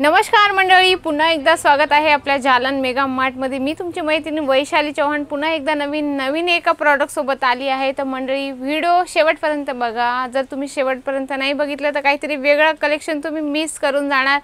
नमस्कार मंडळी, पुन्हा एकदा स्वागत आहे आपल्या जालन मेगा मार्टमध्ये। मी तुमची मैत्रीण वैशाली चौहान पुन्हा एकदा नवीन एका प्रॉडक्ट सोबत आली आहे। तर मंडळी व्हिडिओ शेवटपर्यंत बघा। जर तुम्ही शेवटपर्यंत नाही बघितलं तर काहीतरी वेगळं कलेक्शन तुम्ही मिस करून जाणार।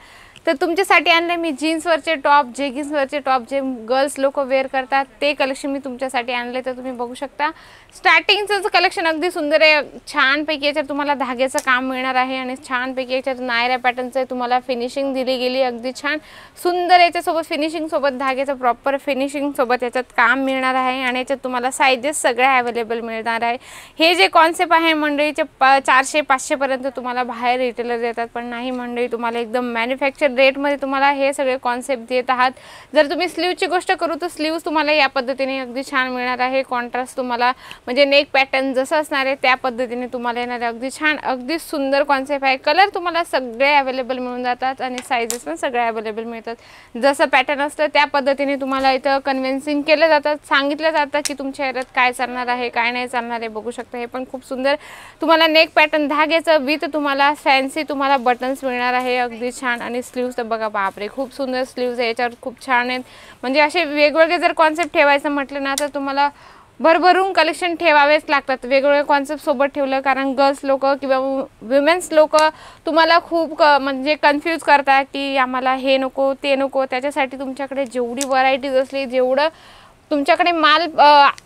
तर तुमच्यासाठी आणले मी जीन्सवरचे टॉप, जेगिन्सवरचे टॉप जे गर्ल्स लोक वेअर करतात ते कलेक्शन मी तुमच्यासाठी आणले। तर तुम्ही बघू शकता स्टार्टिंगचं कलेक्शन अगदी सुंदर आहे। छानपैकी याच्यात तुम्हाला धाग्याचं काम मिळणार आहे आणि छानपैकी याच्यात नायरा पॅटर्नचं तुम्हाला फिनिशिंग दिली गेली, अगदी छान सुंदर। याच्यासोबत फिनिशिंग सोबत धाग्याचं प्रॉपर फिनिशिंग सोबत याच्यात काम मिळणार आहे आणि याच्यात तुम्हाला साइजेस सगळ्या अवेलेबल मिळणार आहे। हे जे कॉन्सेप्ट आहे मंडळीचे 400-500 पर्यंत तुम्हाला बाहेर रिटेलर देतात, पण नाही मंडळी, तुम्हाला एकदम मॅन्युफॅक्चर रेट मध्ये तुम्हाला हे सगळे कॉन्सेप्ट देत आहात। जर तुम्ही स्लीवची गोष्ट करू तर स्लीव्स तुम्हाला या पद्धतीने अगदी छान मिळणार आहे। कॉन्ट्रास्ट तुम्हाला म्हणजे नेक पॅटर्न जसं असणार आहे त्या पद्धतीने तुम्हाला येणार आहे। अगदी छान, अगदी सुंदर कॉन्सेप्ट आहे। कलर तुम्हाला सगळे अवेलेबल मिळून जातात आणि साइजेस पण सगळे अवेलेबल मिळतात। जसं पॅटर्न असतं त्या पद्धतीने तुम्हाला इथं कन्व्हिन्सिंग केलं जातं, सांगितलं जातं की तुमच्या एरियात काय चालणार आहे काय नाही चालणार आहे। बघू शकता हे पण खूप सुंदर तुम्हाला नेक पॅटर्न धाग्याचं विथ तुम्हाला फॅन्सी तुम्हाला बटन्स मिळणार आहे, अगदी छान। आणि स्लीव्स तर बघा, बापरे खूप सुंदर स्लीव्स आहे, याच्यावर खूप छान आहेत। म्हणजे असे वेगवेगळे जर कॉन्सेप्ट ठेवायचं म्हटलं ना तर तुम्हाला भरभरून कलेक्शन ठेवावेच लागतात वेगवेगळे कॉन्सेप्ट सोबत ठेवलं, कारण गर्ल्स लोक किंवा वुमेन्स लोक तुम्हाला खूप म्हणजे कन्फ्यूज करतात की आम्हाला हे नको ते नको। त्याच्यासाठी तुमच्याकडे जेवढी व्हरायटीज असली, जेवढं तुमच्याकडे माल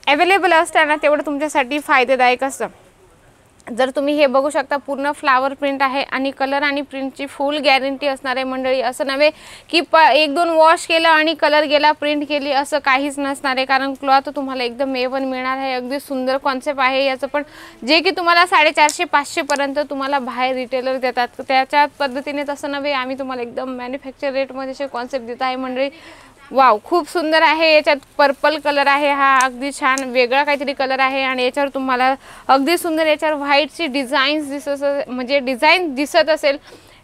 अवेलेबल असतं ना तेवढं तुमच्यासाठी फायदेदायक असतं। जर तुम्ही हे बघू शकता पूर्ण फ्लावर प्रिंट आहे आणि कलर आणि प्रिंटची फुल गॅरंटी असणार आहे मंडळी। असं नव्हे की 1-2 वॉश केलं आणि कलर गेला, प्रिंट केली, असं काहीच नसणार आहे, कारण क्लॉथ तुम्हाला एकदम A1 मिळणार आहे। अगदी सुंदर कॉन्सेप्ट आहे याचं पण, जे की तुम्हाला 450-500 पर्यंत तुम्हाला बाहेर रिटेलर देतात। त्याच्या पद्धतीने तसं नव्हे, आम्ही तुम्हाला एकदम मॅन्युफॅक्चर रेटमध्ये असे कॉन्सेप्ट देत आहे मंडळी। वाव, खूप सुंदर आहे। याच्यात पर्पल कलर आहे, हा अगदी छान वेगळा काहीतरी कलर आहे आणि याच्यावर तुम्हाला अगदी सुंदर याच्यावर व्हाईटची डिझाईन्स म्हणजे डिझाईन दिसत असेल।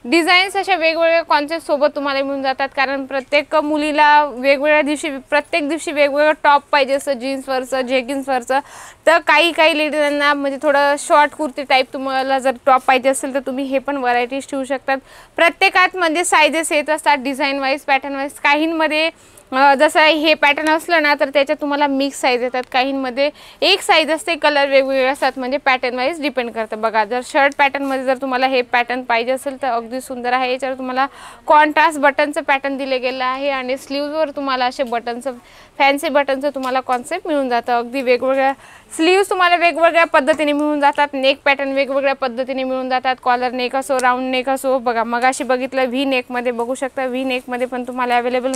डिझाईन्स अशा वेगवेगळ्या कॉन्सेप्ट सोबत तुम्हाला मिळून जातात, कारण प्रत्येक मुलीला वेगवेगळ्या दिवशी प्रत्येक दिवशी वेगवेगळं टॉप पाहिजे असतं, जीन्सवरचं जेगिन्सवरचं। तर काही लेडीजांना म्हणजे थोडं शॉर्ट कुर्ती टाईप तुम्हाला जर टॉप पाहिजे असेल तर तुम्ही हे पण व्हरायटीज ठेवू शकतात। प्रत्येकात म्हणजे साइजेस येत असतात डिझाईन वाईज, पॅटर्न वाईज। काहींमध्ये जसं हे पॅटर्न असलं ना तर त्याच्यात तुम्हाला मिक्स साईज येतात, काहींमध्ये एक साईज असते, कलर वेगवेगळे असतात, म्हणजे पॅटर्न वाईज डिपेंड करतं। बघा, जर शर्ट पॅटर्नमध्ये जर तुम्हाला हे पॅटर्न पाहिजे असेल तर अगदी सुंदर आहे। याच्यावर तुम्हाला कॉन्ट्रास्ट बटनचं पॅटर्न दिले गेलं आहे आणि स्लीव्सवर तुम्हाला असे बटनचं फॅन्सी बटनचं तुम्हाला कॉन्सेप्ट मिळून जातं। अगदी वेगवेगळ्या स्लीव्स तुम्हाला वेगवेगळ्या पद्धतीने मिळून जातात, नेक पॅटर्न वेगवेगळ्या पद्धतीने मिळून जातात, कॉलर नेक असो, राऊंड नेक असो। बघा, मगाशी बघितलं व्ही नेकमध्ये, बघू शकता व्ही नेकमध्ये पण तुम्हाला अवेलेबल,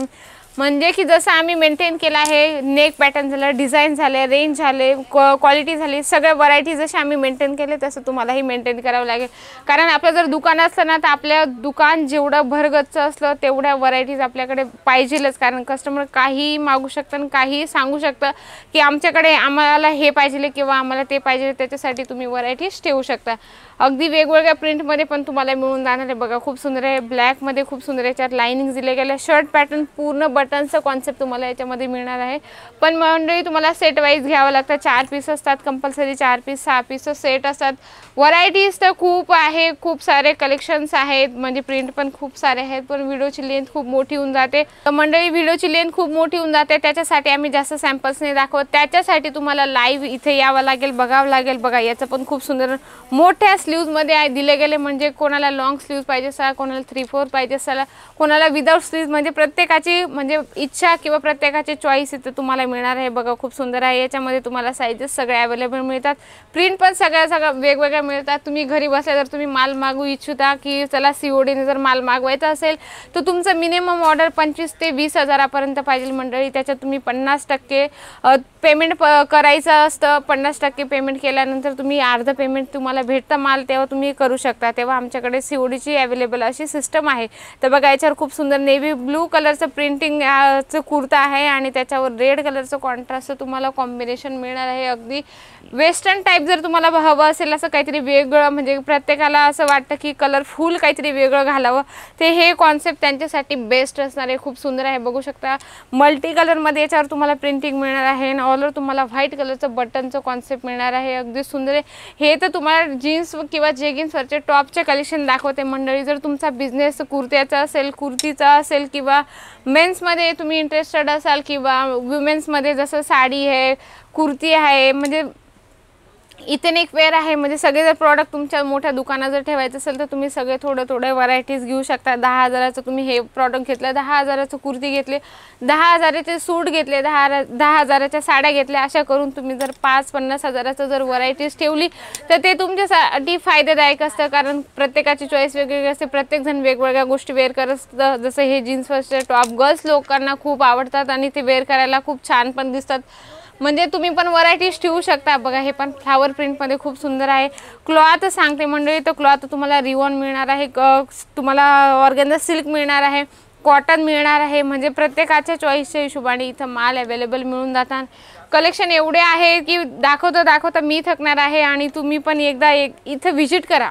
म्हणजे की जसं आम्ही मेंटेन केलं आहे, नेक पॅटर्न झालं, डिझाईन झाले, रेंज झाले, क्वालिटी झाली, सगळ्या व्हरायटी जसे आम्ही मेंटेन केले तसं तुम्हालाही मेंटेन करावं लागेल। कारण आपलं जर दुकान असलं ना तर आपल्या दुकान जेवढं भरगच्च असलं तेवढ्या व्हरायटीज आपल्याकडे पाहिजेलच, कारण कस्टमर काही मागू शकतं आणि काही सांगू शकतं की आमच्याकडे आम्हाला हे पाहिजे किंवा आम्हाला ते पाहिजे। त्याच्यासाठी तुम्ही व्हरायटीज ठेवू शकता। अगदी वेगवेगळ्या प्रिंटमध्ये पण तुम्हाला मिळून जाणार आहे। बघा, खूप सुंदर आहे, ब्लॅकमध्ये खूप सुंदर, याच्यात लाइनिंग दिले गेले, शर्ट पॅटर्न पूर्ण बटनचं कॉन्सेप्ट तुम्हाला याच्यामध्ये मिळणार आहे। पण मंडळी तुम्हाला सेट वाईज घ्यावं लागतं, 4 पीस असतात कंपल्सरी, 4 पीस 6 पीसचं सेट असतात। व्हरायटीज तर खूप आहे, खूप सारे कलेक्शन्स आहेत, म्हणजे प्रिंट पण खूप सारे आहेत, पण व्हिडिओची लेंथ खूप मोठी होऊन जाते। तर मंडळी व्हिडिओची लेंथ खूप मोठी होऊन जाते, त्याच्यासाठी आम्ही जास्त सॅम्पल्स नाही दाखवत, त्याच्यासाठी तुम्हाला लाईव्ह इथे यावं लागेल, बघावं लागेल। बघा, याचं पण खूप सुंदर मोठ्या स्लीव्समध्ये दिले गेले, म्हणजे कोणाला लॉंग स्लीव्स पाहिजे असेल, कोणाला 3/4 पाहिजे असेल, कोणाला विदाउट स्लीव्स, म्हणजे प्रत्येकाची म्हणजे इच्छा किंवा प्रत्येकाची चॉईस इथे तुम्हाला मिळणार आहे। बघा, खूप सुंदर आहे। याच्यामध्ये तुम्हाला साइजेस सगळे अवेलेबल मिळतात, प्रिंट पण सगळ्या वेगवेगळ्या मिळतात। तुम्ही घरी बसल्या जर तुम्ही माल मागू इच्छिता की चला COD ने जर माल मागवायचा असेल तर तुमचं मिनिमम ऑर्डर 25 ते 20 हजारापर्यंत पाहिजे मंडळी। त्याच्यात तुम्ही 50% पेमेंट करायचं असतं, 50% पेमेंट केल्यानंतर तुम्ही अर्ध पेमेंट तुम्हाला भेटतं माल तेव्हा तुम्ही करू शकता, तेव्हा आमच्याकडे CODची अवेलेबल अशी सिस्टम आहे। तर बघा, याच्यावर खूप सुंदर नेव्ही ब्लू कलरचं प्रिंटिंगचं कुर्ता आहे आणि त्याच्यावर रेड कलरचं कॉन्ट्रास्ट तुम्हाला कॉम्बिनेशन मिळणार आहे। अगदी वेस्टर्न टाइप जर तुम्हाला हवं असेल असं काहीतरी वेगळं, म्हणजे प्रत्येकाला असं वाटतं की कलरफुल काहीतरी वेगळं घालावं, ते हे कॉन्सेप्ट त्यांच्यासाठी बेस्ट असणार आहे। खूप सुंदर आहे, बघू शकता मल्टी कलरमध्ये याच्यावर तुम्हाला प्रिंटिंग मिळणार आहे। ऑलर तुम्हाला व्हाईट कलरचं बटनचं कॉन्सेप्ट मिळणार आहे, अगदी सुंदर आहे। हे तर तुम्हाला जीन्स किंवा जेगिन्सवरचे टॉपचे कलेक्शन दाखवते मंडळी। जर तुमचा बिझनेस कुर्त्याचा असेल, कुर्तीचा असेल किंवा मेन्समध्ये तुम्ही इंटरेस्टेड असाल किंवा वुमेन्समध्ये जसं साडी आहे, कुर्ती आहे, म्हणजे इथेनिक वेअर आहे, म्हणजे सगळे जर प्रॉडक्ट तुमच्या मोठ्या दुकानात जर ठेवायचं असेल तर तुम्ही सगळे थोडे व्हरायटीज घेऊ शकता। 10,000चं तुम्ही हे प्रॉडक्ट घेतलं, 10,000चं कुर्ती घेतले, 10,000चे सूट घेतले, 10,000च्या साड्या घेतल्या, अशा करून तुम्ही जर 5-50 हजाराचं जर व्हरायटीज ठेवली तर ते तुमच्यासाठी फायदेदायक असतं। कारण प्रत्येकाची चॉईस वेगवेगळी असते, प्रत्येकजण वेगवेगळ्या गोष्टी वेअर करत असतं। जसं हे जीन्सवरचे टॉप गर्ल्स लोकांना खूप आवडतात आणि ते वेअर करायला खूप छान पण दिसतात, म्हणजे तुम्ही पण व्हरायटीज ठेवू शकता। बघा हे पण फ्लावर प्रिंटमध्ये खूप सुंदर आहे। क्लॉथ सांगते मंडळी, तर क्लॉथ तुम्हाला रिवॉन मिळणार आहे, तुम्हाला ऑर्गेन्झा सिल्क मिळणार आहे, कॉटन मिळणार आहे, म्हणजे प्रत्येकाच्या चॉईसच्या हिशोबाने इथं माल अवेलेबल मिळून जातात। कलेक्शन एवढे आहे की दाखवता मी थकणार आहे आणि तुम्ही पण एकदा इथं व्हिजिट करा।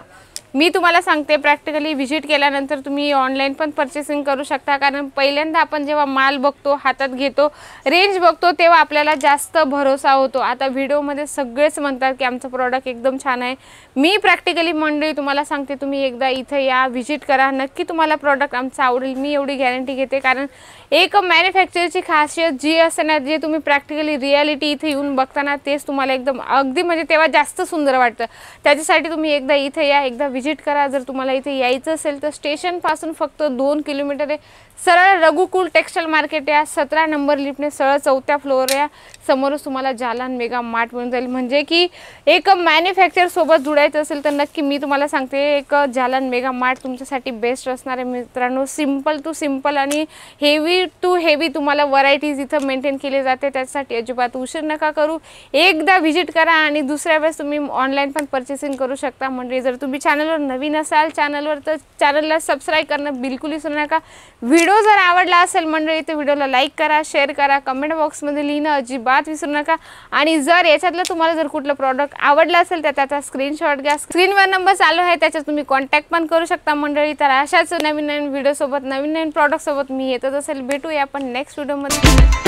मी तुम्हाला सांगते प्रॅक्टिकली व्हिजिट केल्यानंतर तुम्ही ऑनलाईन पण परचेसिंग करू शकता। कारण पहिल्यांदा आपण जेव्हा माल बघतो, हातात घेतो, रेंज बघतो, तेव्हा आपल्याला जास्त भरोसा होतो। आता व्हिडिओमध्ये सगळेच म्हणतात की आमचं प्रॉडक्ट एकदम छान आहे। मी प्रॅक्टिकली मंडळी तुम्हाला सांगते, तुम्ही एकदा इथं या, व्हिजिट करा, नक्की तुम्हाला प्रॉडक्ट आमचं आवडेल, मी एवढी गॅरंटी घेते। कारण एक मॅन्युफॅक्चरची खासियत जी असते ना, जे तुम्ही प्रॅक्टिकली रियालिटी इथे येऊन बघताना तेच तुम्हाला एकदम अगदी म्हणजे तेव्हा जास्त सुंदर वाटतं। त्याच्यासाठी तुम्ही एकदा इथे या, एकदा व्हिजिट करा। जर तुम्हाला इथे यायचं असेल तर स्टेशनपासून फक्त 2 किलोमीटर आहे, सरळ रघुकुल टेक्सटाईल मार्केट या 17 नंबर लिफ्टने सरळ 4थ्या फ्लोअर या समोरच तुम्हाला जालन मेगा मार्ट मिळून जाईल। म्हणजे की एक मॅन्युफॅक्चर सोबत जुडायचं असेल तर नक्की मी तुम्हाला सांगते एक जालन मेगा मार्ट तुमच्यासाठी बेस्ट असणार आहे मित्रांनो। सिंपल टू सिंपल आणि हेवी टू हेवी तुम्हाला व्हरायटीज इथं मेंटेन केली जाते, त्यासाठी अजिबात उशीर नका करू, एकदा व्हिजिट करा आणि दुसऱ्या वेळेस तुम्ही ऑनलाईन पण परचेसिंग करू शकता। म्हणजे जर तुम्ही चॅनलवर नवीन असाल तर चॅनलला सबस्क्राईब करणं बिलकुल विसरू नका। व्हिडिओ जर आवडला असेल मंडळी तर व्हिडिओला लाईक करा, शेअर करा, कमेंट बॉक्समध्ये लिहिणं अजिबात विसरू नका। आणि जर याच्यातलं तुम्हाला जर कुठलं प्रॉडक्ट आवडलं असेल तर त्याचा स्क्रीनशॉट घ्या, स्क्रीनवर नंबर चालू आहे, त्याच्यात तुम्ही कॉन्टॅक्ट पण करू शकता मंडळी। तर अशाच नवीन व्हिडिओ सोबत, नवीन प्रॉडक्ट सोबत मी येतच असेल, भेटूया आपण नेक्स्ट व्हिडिओमध्ये।